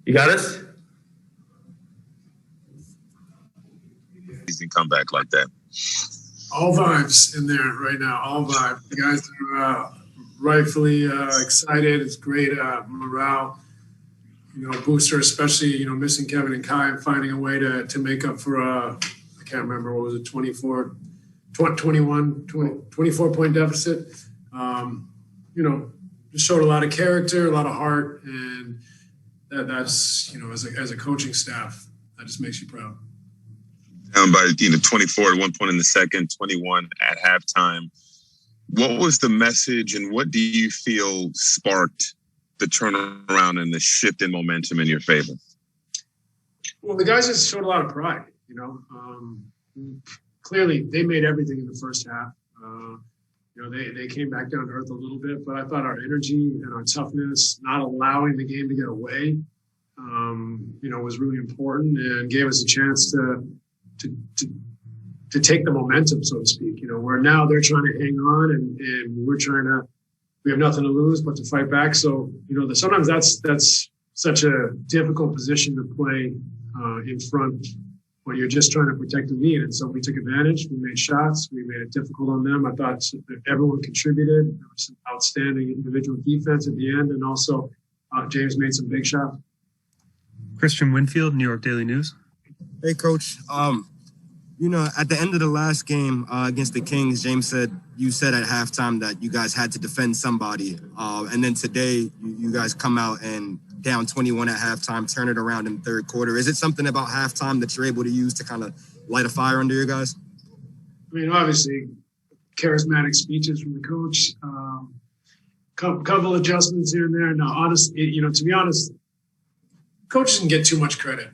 You got us? Season comeback like that. All vibes in there right now. All vibes. The guys are rightfully excited. It's great morale. Booster, especially, missing Kevin and Kai and finding a way to make up for, I can't remember, what was it, 24-point deficit. Just showed a lot of character, a lot of heart, and that's, as a coaching staff, that just makes you proud. Down by 24 at one point in the second, 21 at halftime. What was the message, and what do you feel sparked the turnaround and the shift in momentum in your favor? Well, the guys just showed a lot of pride. Clearly they made everything in the first half. They came back down to earth a little bit, but I thought our energy and our toughness, not allowing the game to get away, was really important and gave us a chance to take the momentum, so to speak, where now they're trying to hang on and we have nothing to lose but to fight back. So, sometimes that's such a difficult position to play in front when you're just trying to protect the lead. And so we took advantage. We made shots. We made it difficult on them. I thought everyone contributed. There was some outstanding individual defense at the end. And also James made some big shots. Christian Winfield, New York Daily News. Hey, Coach. At the end of the last game against the Kings, you said at halftime that you guys had to defend somebody. And then today, you guys come out and down 21 at halftime, turn it around in the third quarter. Is it something about halftime that you're able to use to kind of light a fire under you guys? Obviously, charismatic speeches from the coach, couple adjustments here and there. No, honestly, to be honest, coach doesn't get too much credit.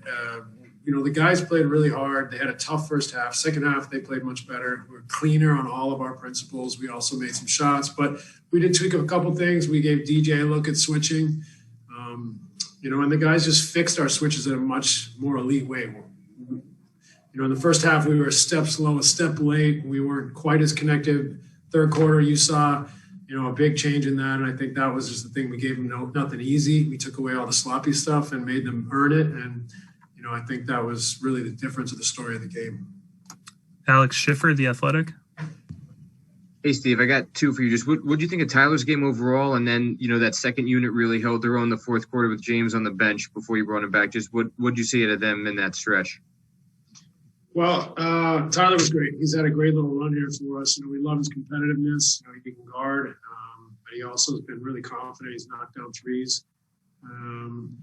The guys played really hard. They had a tough first half. Second half, they played much better. We were cleaner on all of our principles. We also made some shots, but we did tweak a couple things. We gave DJ a look at switching. And the guys just fixed our switches in a much more elite way. In the first half, we were a step slow, a step late. We weren't quite as connected. Third quarter, you saw, a big change in that. And I think that was just the thing. We gave them nothing easy. We took away all the sloppy stuff and made them earn it. And I think that was really the difference of the story of the game. Alex Schiffer, The Athletic. Hey, Steve, I got two for you. Just what do you think of Tyler's game overall? And then, that second unit really held their own in the fourth quarter with James on the bench before you brought him back. Just what did you see out of them in that stretch? Well, Tyler was great. He's had a great little run here for us. We love his competitiveness. He can guard. But he also has been really confident. He's knocked down threes.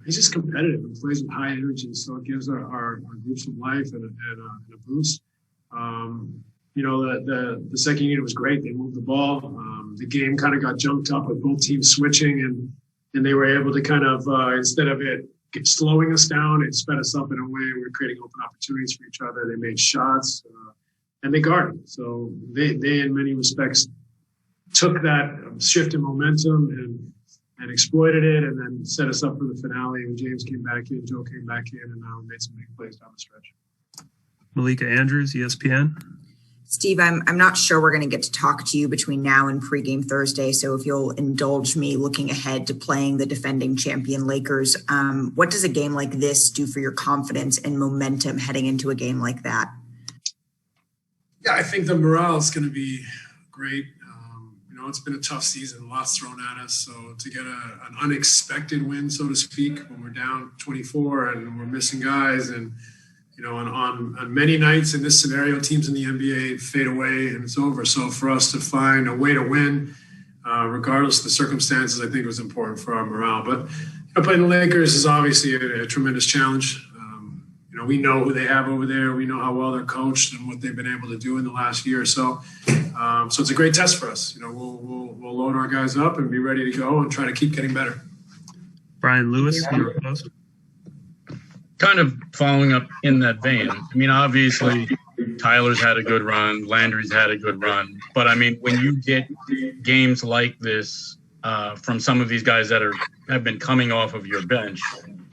He's just competitive and plays with high energy, so it gives our groups some life and a boost. The second unit was great. They moved the ball. The game kind of got jumped up with both teams switching, and they were able to kind of instead of it slowing us down, it sped us up in a way. We were creating open opportunities for each other. They made shots and they guarded. So they in many respects took that shift in momentum and exploited it, and then set us up for the finale. And James came back in, Joe came back in, and now made some big plays down the stretch. Malika Andrews, ESPN. Steve, I'm not sure we're going to get to talk to you between now and pregame Thursday, so if you'll indulge me looking ahead to playing the defending champion Lakers, what does a game like this do for your confidence and momentum heading into a game like that? Yeah, I think the morale is going to be great. It's been a tough season, lots thrown at us. So to get an unexpected win, so to speak, when we're down 24 and we're missing guys, and on many nights in this scenario, teams in the NBA fade away and it's over. So for us to find a way to win, regardless of the circumstances, I think it was important for our morale. But playing the Lakers is obviously a tremendous challenge. We know who they have over there. We know how well they're coached and what they've been able to do in the last year or so. So it's a great test for us. We'll load our guys up and be ready to go and try to keep getting better. Brian Lewis, New York Post. Kind of following up in that vein. Obviously, Tyler's had a good run. Landry's had a good run. But, when you get games like this from some of these guys that have been coming off of your bench,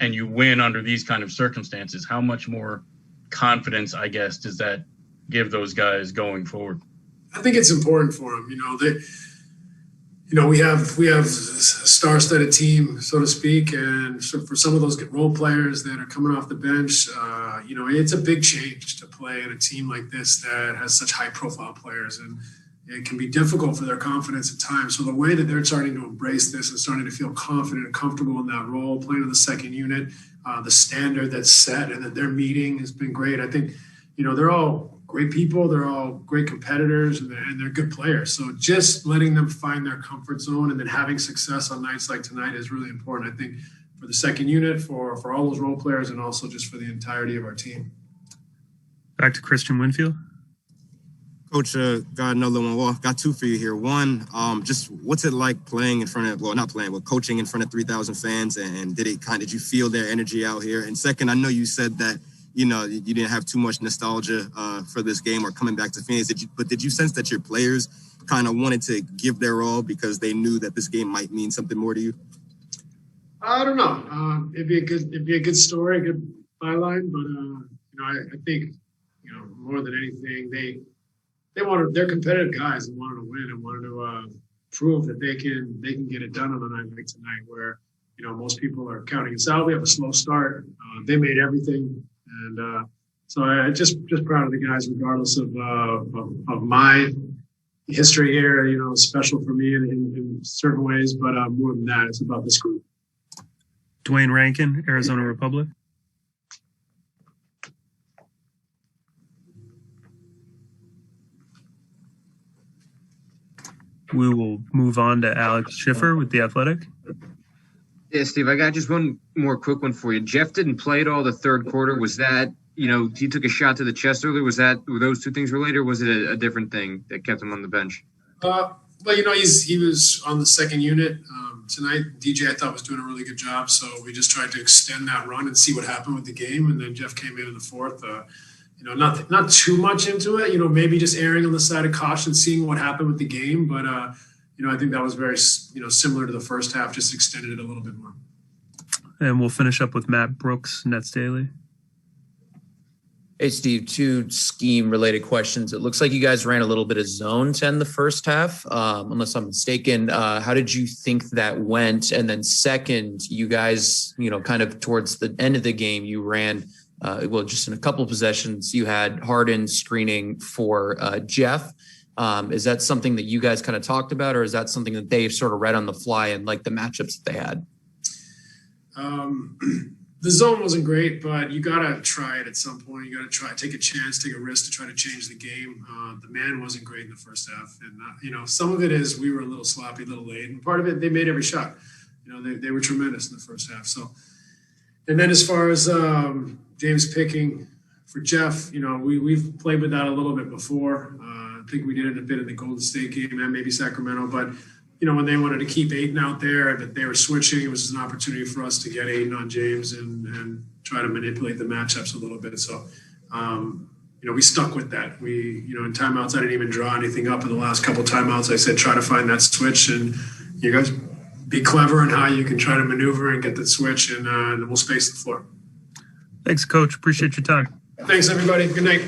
and you win under these kind of circumstances, how much more confidence, I guess, does that give those guys going forward? I think it's important for them. we have a star-studded team, so to speak, and so for some of those role players that are coming off the bench, it's a big change to play in a team like this that has such high-profile players, and it can be difficult for their confidence at times. So the way that they're starting to embrace this and starting to feel confident and comfortable in that role, playing in the second unit, the standard that's set and that they're meeting has been great. I think, they're all great people. They're all great competitors, and they're good players. So just letting them find their comfort zone and then having success on nights like tonight is really important, I think, for the second unit, for all those role players, and also just for the entirety of our team. Back to Christian Winfield. Coach, got another one. Well, got two for you here. One, just what's it like playing in front of, well, not playing, but coaching in front of 3,000 fans, and did you feel their energy out here? And second, I know you said that you didn't have too much nostalgia for this game or coming back to Phoenix. Did you sense that your players kind of wanted to give their all because they knew that this game might mean something more to you? I don't know. It'd be a good story, a good byline, but I think more than anything, they're competitive guys and wanted to win and wanted to prove that they can get it done on a night like tonight, where most people are counting us out. We have a slow start. They made everything. And so I just proud of the guys, regardless of my history here. It's special for me in certain ways, but more than that, it's about this group. Dwayne Rankin, Arizona Republic. We will move on to Alex Schiffer with The Athletic. Yeah, Steve, I got just one more quick one for you. Jeff didn't play at all the third quarter. Was that, he took a shot to the chest earlier? Were those two things related, or was it a different thing that kept him on the bench? Well, he was on the second unit tonight. DJ, I thought, was doing a really good job. So we just tried to extend that run and see what happened with the game. And then Jeff came in the fourth. Not too much into it. Maybe just erring on the side of caution, seeing what happened with the game. But I think that was very similar to the first half. Just extended it a little bit more. And we'll finish up with Matt Brooks, Nets Daily. Hey, Steve, two scheme-related questions. It looks like you guys ran a little bit of zone to end the first half, unless I'm mistaken. How did you think that went? And then second, you guys, kind of towards the end of the game, you ran, just in a couple of possessions, you had Harden screening for Jeff. Is that something that you guys kind of talked about, or is that something that they sort of read on the fly and like the matchups that they had? The zone wasn't great, but you got to try it at some point. You got to take a chance, take a risk to try to change the game. The man wasn't great in the first half. And, some of it is we were a little sloppy, a little late. And part of it, they made every shot. They were tremendous in the first half. So, and then as far as James picking for Jeff, we've played with that a little bit before. I think we did it a bit in the Golden State game and maybe Sacramento, but when they wanted to keep Ayton out there, that they were switching, it was an opportunity for us to get Ayton on James and try to manipulate the matchups a little bit. So, we stuck with that. We, in timeouts, I didn't even draw anything up in the last couple of timeouts. I said, try to find that switch, and you guys be clever in how you can try to maneuver and get that switch, and we'll space the floor. Thanks, Coach. Appreciate your time. Thanks, everybody. Good night.